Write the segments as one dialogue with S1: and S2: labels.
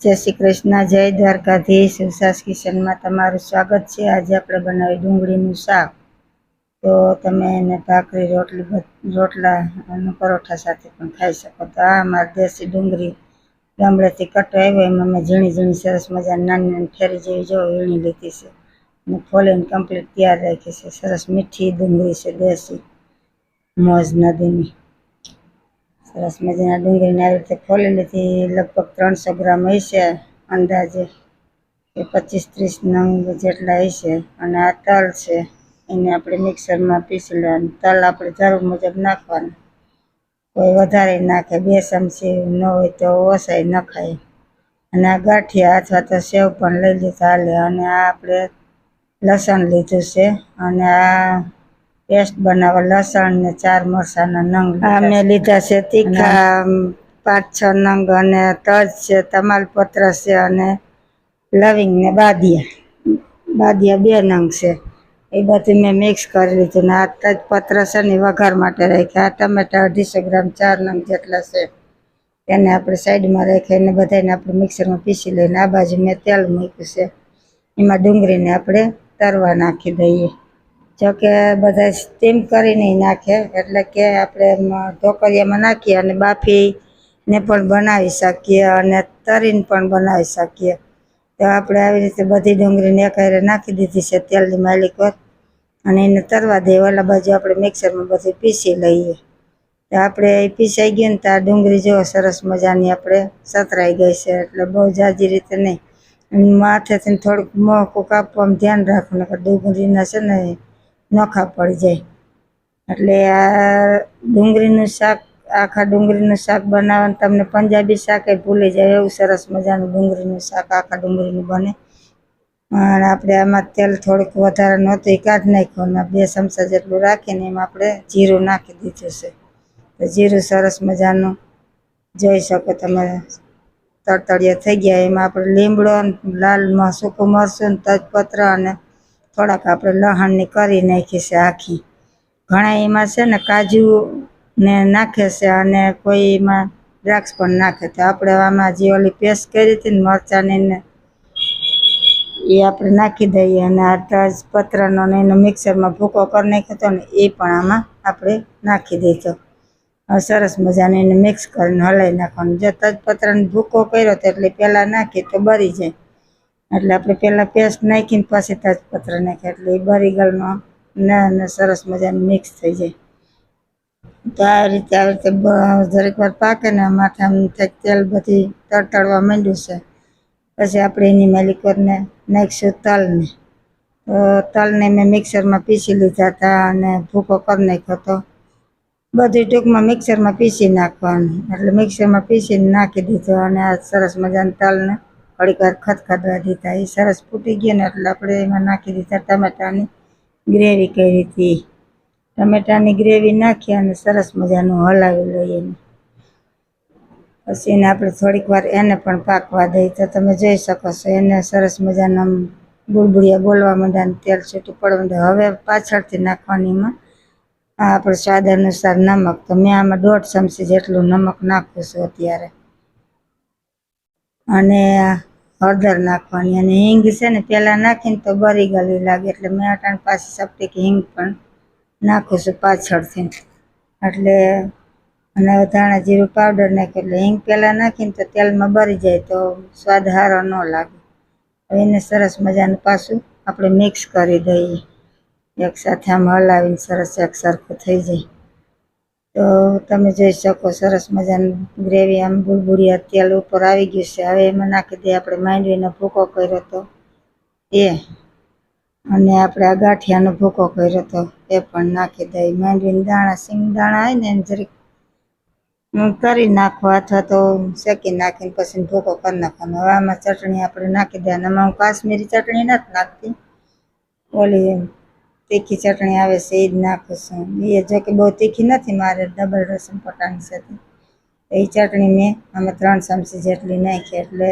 S1: જય શ્રી કૃષ્ણ, જય દ્વારકાધીશ. ઉષાસ કિચનમાં તમારું સ્વાગત છે. આજે આપણે બનાવી ડુંગળીનું શાક. તો તમે એને ભાખરી રોટલા અને પરોઠા સાથે પણ ખાઈ શકો. તો આ અમારી દેશી ડુંગળી ગામડેથી કટો આવ્યો, એમાં મેં ઝીણી ઝીણી સરસ મજા નાની નાની ફેરી જેવી જો વીણી લીધી છે અને ફોલીને કમ્પ્લીટ તૈયાર રાખી છે. સરસ મીઠી ડુંગળી છે, દેશી મોજ નદીની. સરસ મજાના ડુંગળીને આવી રીતે ફોલી લીધી. લગભગ 300 ગ્રામ હશે અંદાજે, કે 25-30 નંગ જેટલા હશે. અને આ તલ છે, એને આપણે મિક્સરમાં પીસી લેવાનું. તલ આપણે જરૂર મુજબ નાખવાનું, કોઈ વધારે નાખે, 2 ચમચી ન હોય તો ઓછાય નખાય. અને આ ગાંઠિયા અથવા તો સેવ પણ લઈ લીધા હાલે. અને આ આપણે લસણ લીધું છે, અને આ પેસ્ટ બનાવવા લસણ ને 4 મરચાંના નંગ આ મેં લીધા છે. તીખા 5-6 નંગ, અને તજ છે, તમાલપત્ર છે, અને લવિંગ ને બાદિયા 2 નંગ છે. એ બધું મેં મિક્સ કરી લીધું. ને આ તજપત્ર છે ને વઘાર માટે રાખ્યા. આ ટમેટા 250 ગ્રામ 4 નંગ જેટલા છે, એને આપણે સાઈડમાં રાખી એને બધાને આપણે મિક્સરમાં પીસી લઈને આ બાજુ મેં તેલ મૂક્યું છે. એમાં ડુંગળીને આપણે તરવા નાખી દઈએ. જોકે બધા સ્ટીમ કરીને નાખે, એટલે કે આપણે ઢોકળિયામાં નાખીએ અને બાફીને પણ બનાવી શકીએ અને તરીને પણ બનાવી શકીએ. તો આપણે આવી રીતે બધી ડુંગળીને એકહારે નાખી દીધી છે તેલની માલિક પર, અને એને તરવા દઈએ. ઓલા બાજુ આપણે મિક્સરમાં બધું પીસી લઈએ. તો આપણે એ પીસાઈ ગયું ને તો આ ડુંગળી જો સરસ મજાની આપણે સતરાઈ ગઈ છે, એટલે બહુ ઝાઝી રીતે નહીં. માથેથી થોડુંક મોકું કાપવામાં ધ્યાન રાખવું, નકર ડુંગળીના છે ને નોખા પડી જાય. એટલે આ ડુંગળીનું શાક, આખા ડુંગળીનું શાક બનાવવાનું તમને પંજાબી શાક ભૂલી જાય એવું સરસ મજાનું ડુંગળીનું શાક આખા ડુંગળીનું બને. અને આપણે આમાં તેલ થોડુંક વધારે નહોતું એ કાઢી નાખ્યું, અને 2 ચમચા જેટલું રાખીને એમાં આપણે જીરું નાખી દીધું છે. તો જીરું સરસ મજાનું જોઈ શકો તમે તડતડિયા થઈ ગયા. એમાં આપણે લીમડો, લાલ સૂકું મરચું, તજપત્ર અને થોડાક આપણે લસણની કરી નાખી છે આખી. ઘણા એમાં છે ને કાજુ ને નાખે છે, અને કોઈ એમાં દ્રાક્ષ પણ નાખે. તો આપણે આમાં જે ઓલી પેસ્ટ કરી હતી ને મરચાંની ને એ આપણે નાખી દઈએ. અને આ તજપત્રનો ને એનો મિક્સરમાં ભૂકો કરી નાખ્યો હતો ને એ પણ આમાં આપણે નાખી દીધો. સરસ મજાને એને મિક્સ કરીને હલાવી નાખવાનું. જો તજપત્રનો ભૂકો કર્યો તો એટલે પહેલાં નાખીએ તો બળી જાય, એટલે આપણે પહેલાં પેસ્ટ નાખીને પછી તજપત્ર નાખીએ એટલે એ બળી ગયેલો ને સરસ મજાનું મિક્સ થઈ જાય. તો આવી રીતે જરીક વાર પાકે ને માથે આમ તેલ બધી તડતડવા માંડ્યું છે, પછી આપણે એની માલિકોને નાખીશું તલને. તો તલને મેં મિક્સરમાં પીસી લીધા હતા અને ભૂકો કરી નાખ્યો હતો. બધું ટૂંકમાં મિક્સરમાં પીસી નાખવાનું, એટલે મિક્સરમાં પીસીને નાખી દીધું. અને આ સરસ મજાના તલને ઘડીક વાર ખદખદવા દીધા. એ સરસ ફૂટી ગયા ને એટલે આપણે એમાં નાખી દીધા ટમેટાની ગ્રેવી કરી હતી. ટમેટાની ગ્રેવી નાખી અને સરસ મજાનું હલાવી લઈએ. પછી એને આપણે થોડીક વાર એને પણ પાકવા દઈએ. તો તમે જોઈ શકો છો એને સરસ મજાના બુળબુળિયા બોલવા માંડ્યા અને તેલ છૂટું પડવા માંડ્યું. હવે પાછળથી નાખવાની એમાં આપણે સ્વાદ અનુસાર નમક. તો મેં આમાં 1.5 ચમચી જેટલું નમક નાખું છું અત્યારે. અને હળદર નાખવાની. અને હિંગ છે ને પહેલાં નાખીને તો બળી ગળી લાગે, એટલે મેં અટાણ પાછી સપટી કે હિંગ પણ નાખું છું પાછળથી. એટલે અને ધાણા જીરું પાવડર નાખ્યું. એટલે હિંગ પહેલાં નાખીને તો તેલમાં બળી જાય તો સ્વાદ સારો ન લાગે. હવે એને સરસ મજાનું પાછું આપણે મિક્સ કરી દઈએ. એકસાથે આમ હલાવીને સરસ એક સરખું થઈ જાય. તો તમે જોઈ શકો સરસ મજાની ગ્રેવી આમ બુળબુળિયા તેલ ઉપર આવી ગયું છે. હવે એમાં નાખી દઈએ આપણે માંડવીનો ભૂકો કર્યો હતો એ, અને આપણે આ ગાંઠિયાનો ભૂકો કર્યો હતો એ પણ નાખી દઈએ. માંડવીના દાણા, સિંગદાણા હોય ને એને જરીક કરી નાખવા અથવા તો શેકી નાખીને પછી ભૂકો કરી નાખવાનો. હવે આમાં ચટણી આપણે નાખી દઈએ. આમાં હું કાશ્મીરી ચટણી નથી નાખતી, ઓલી તીખી ચટણી આવે છે એ જ નાખું છું. એ જો કે બહુ તીખી નથી, મારે ડબલ રસમ પટાણી છે. એ ચટણી મેં આમાં 3 ચમચી જેટલી નાખી, એટલે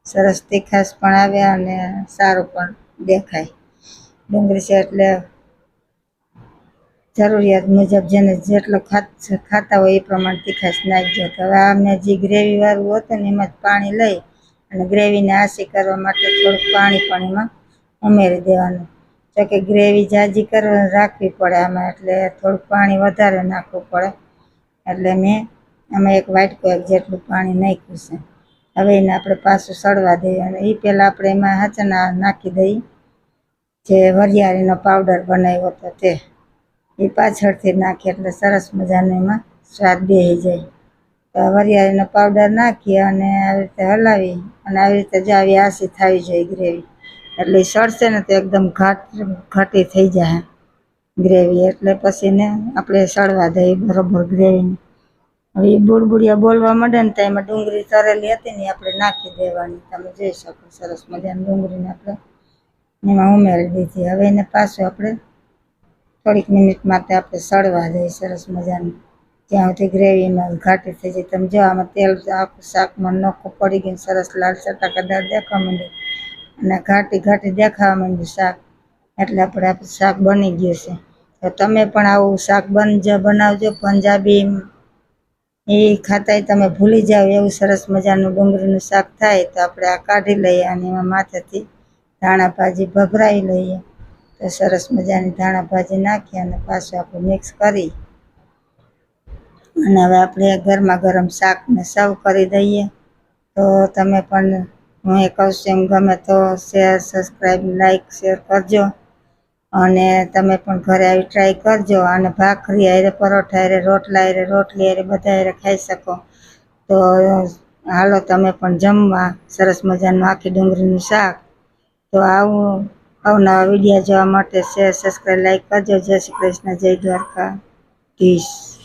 S1: સરસ તીખાશ પણ આવે અને સારું પણ દેખાય. ડુંગળી છે એટલે જરૂરિયાત મુજબ જેને જેટલો ખાતા હોય એ પ્રમાણે તીખાશ નાખજો. તો હવે આ મેં જે ગ્રેવીવાળું હતું ને એમાં જ પાણી લઈ અને ગ્રેવીને આછી કરવા માટે થોડુંક પાણી પણ એમાં ઉમેરી દેવાનું. જો કે ગ્રેવી જાજી રાખવી પડે આમાં, એટલે થોડુંક પાણી વધારે નાખવું પડે. એટલે મેં આમાં એક વાટકો જેટલું પાણી નાખ્યું છે. હવે એને આપણે પાછું સળવા દઈએ, અને એ પહેલાં આપણે એમાં હાચના નાખી દઈએ જે વરિયાળીનો પાવડર બનાવ્યો હતો તે. એ પાછળથી નાખીએ એટલે સરસ મજાનો એમાં સ્વાદ બેસી જાય. તો વરિયાળીનો પાવડર નાખી અને આવી રીતે હલાવી, અને આવી રીતે જો આવી આછી થવી જોઈએ ગ્રેવી. એટલે સળશે ને તો એકદમ ઘાટી થઈ જાય ગ્રેવી. એટલે પછી ને આપણે સળવા દઈએ બરોબર ગ્રેવીને. હવે એ બુડબુડિયા બોલવા માંડે ને તો એમાં ડુંગળી તરેલી હતી ને આપણે નાખી દેવાની. તમે જોઈ શકો સરસ મજાની ડુંગળીને આપણે એમાં ઉમેરી દીધી. હવે એને પાછું આપણે થોડીક મિનિટ માટે આપણે સળવા દઈએ સરસ મજાનું, ત્યાં સુધી ગ્રેવીમાં ઘાટી થઈ જાય. તમે જો આમાં તેલ આખું શાકમાં નોખું પડી ગયું, સરસ લાલ ચટાકાદાર દેખાવા માંડ્યું અને ઘાટી દેખાવા માંડ્યું શાક, એટલે આપણું શાક બની ગયું છે. તો તમે પણ આવું શાક બનાવજો. પંજાબી એ ખાતાય તમે ભૂલી જાઓ એવું સરસ મજાનું ડુંગળીનું શાક થાય. તો આપણે આ કાઢી લઈએ અને એમાં માથેથી ધાણા ભાજી ભભરાઈ લઈએ. તો સરસ મજાની ધાણા ભાજી નાખી અને પાછું આપણે મિક્સ કરી અને હવે આપણે ગરમા ગરમ શાકને સર્વ કરી દઈએ. તો તમે પણ હું એ કહું છું એમ ગમે તો શેર, સબસ્ક્રાઈબ, લાઈક, શેર કરજો. અને તમે પણ ઘરે આવી ટ્રાય કરજો. અને ભાખરી હારે, પરોઠા હારે, રોટલા હારે, રોટલી હારે બધા હારે ખાઈ શકો. તો હાલો તમે પણ જમવા. સરસ મજાનું આખી ડુંગળીનું શાક. તો અવનવા વિડીયો જોવા માટે શેર, સબસ્ક્રાઈબ, લાઈક કરજો. જય શ્રી કૃષ્ણ, જય દ્વારકાધીશ.